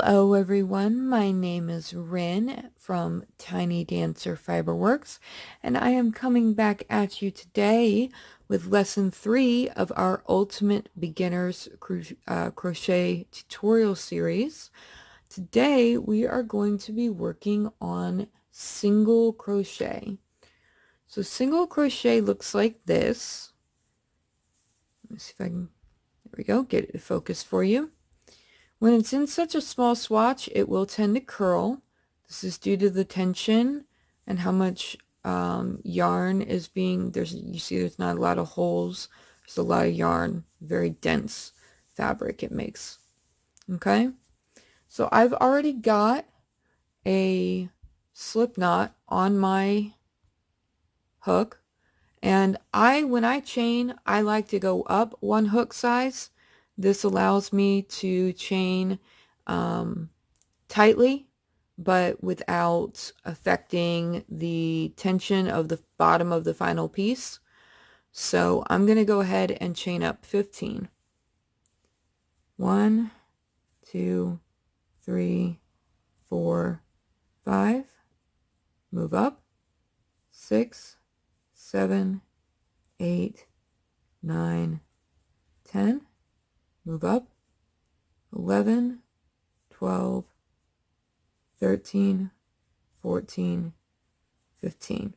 Hello everyone, my name is Rin from Tiny Dancer Fiberworks, and I am coming back at you today with lesson 3 of our Ultimate Beginners Crochet tutorial series. Today we are going to be working on single crochet. So single crochet looks like this. Let me see if I can, there we go, get it to focus for you. When it's in such a small swatch, it will tend to curl. This is due to the tension and how much yarn is being, you see there's not a lot of holes. There's a lot of yarn, very dense fabric it makes. Okay, so I've already got a slip knot on my hook, and when I chain, I like to go up one hook size. This allows me to chain tightly, but without affecting the tension of the bottom of the final piece. So I'm going to go ahead and chain up 15. 1, 2, 3, 4, 5. Move up. 6, 7, 8, 9, 10. Move up. 11, 12, 13, 14, 15.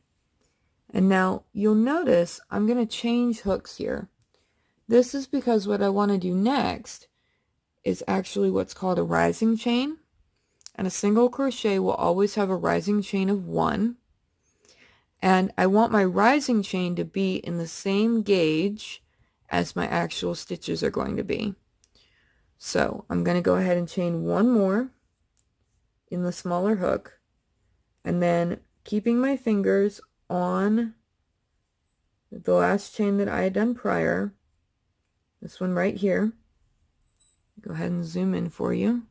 And now you'll notice I'm going to change hooks here. This is because what I want to do next is actually what's called a rising chain. And a single crochet will always have a rising chain of 1. And I want my rising chain to be in the same gauge as my actual stitches are going to be. So I'm going to go ahead and chain one more in the smaller hook, and then keeping my fingers on the last chain that I had done prior, this one right here. Go ahead and zoom in for you.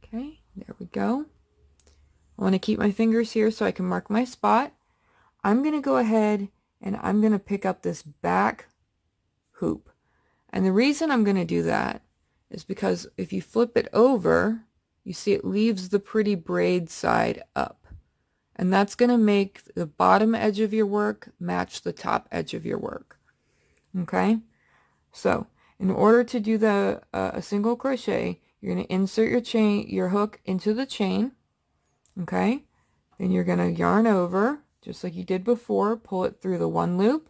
Okay, there we go. I want to keep my fingers here so I can mark my spot. I'm going to go ahead and I'm going to pick up this back hoop. And the reason I'm going to do that is because if you flip it over, you see it leaves the pretty braid side up. And that's going to make the bottom edge of your work match the top edge of your work. Okay? So, in order to do a single crochet, you're going to insert your hook into the chain. Okay? Then you're going to yarn over, just like you did before, pull it through the one loop,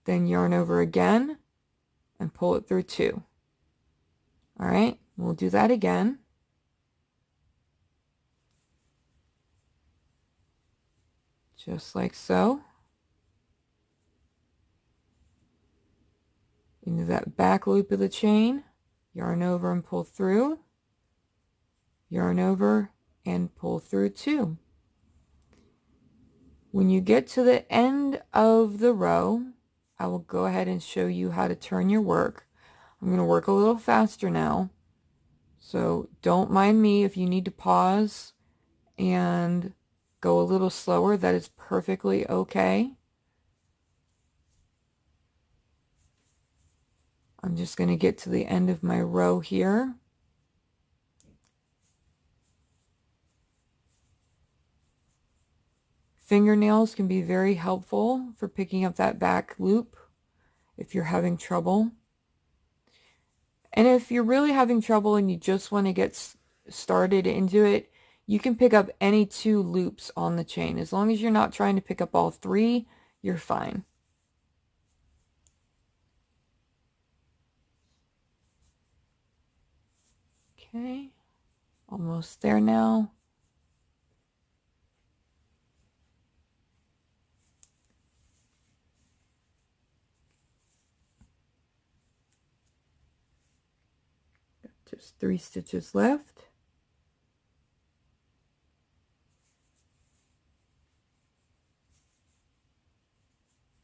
then yarn over again, and pull it through 2. All right, we'll do that again. Just like so. Into that back loop of the chain, yarn over and pull through, yarn over and pull through 2. When you get to the end of the row, I will go ahead and show you how to turn your work. I'm going to work a little faster now, so don't mind me if you need to pause and go a little slower. That is perfectly okay. I'm just going to get to the end of my row here. Fingernails can be very helpful for picking up that back loop if you're having trouble. And if you're really having trouble and you just want to get started into it, you can pick up any 2 loops on the chain. As long as you're not trying to pick up all 3, you're fine. Okay, almost there now. Just 3 stitches left.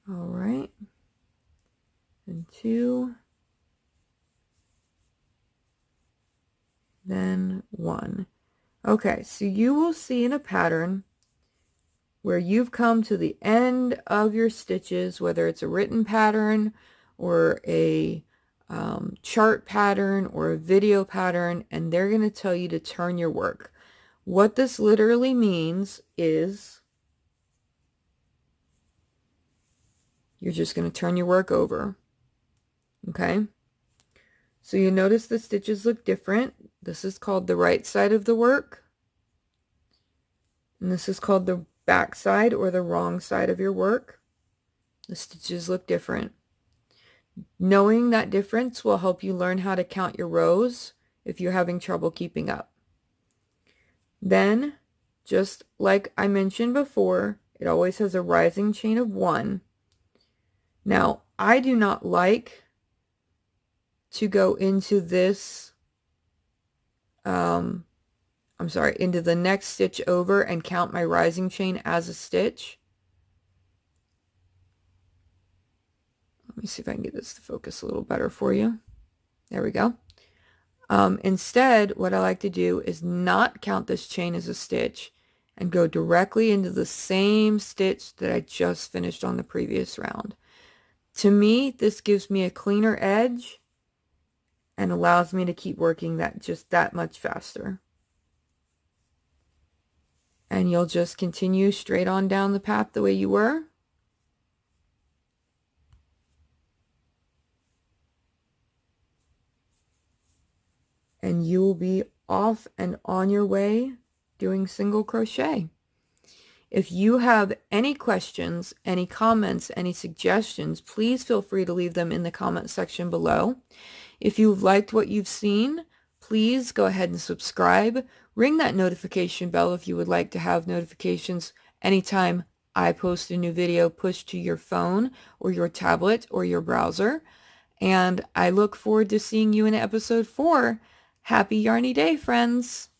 All right, and 2, then 1. Okay, so you will see in a pattern where you've come to the end of your stitches, whether it's a written pattern or a chart pattern or a video pattern, and they're going to tell you to turn your work. What this literally means is you're just going to turn your work over. Okay? So you notice the stitches look different. This is called the right side of the work. And this is called the back side or the wrong side of your work. The stitches look different. Knowing that difference will help you learn how to count your rows if you're having trouble keeping up. Then, just like I mentioned before, it always has a rising chain of 1. Now, I do not like to go into this, into the next stitch over and count my rising chain as a stitch. Let me see if I can get this to focus a little better for you. There we go. Instead, what I like to do is not count this chain as a stitch and go directly into the same stitch that I just finished on the previous round. To me, this gives me a cleaner edge and allows me to keep working just that much faster. And you'll just continue straight on down the path the way you were. And you will be off and on your way doing single crochet. If you have any questions, any comments, any suggestions, please feel free to leave them in the comment section below. If you've liked what you've seen, please go ahead and subscribe. Ring that notification bell if you would like to have notifications anytime I post a new video pushed to your phone or your tablet or your browser. And I look forward to seeing you in episode 4. Happy Yarny Day, friends!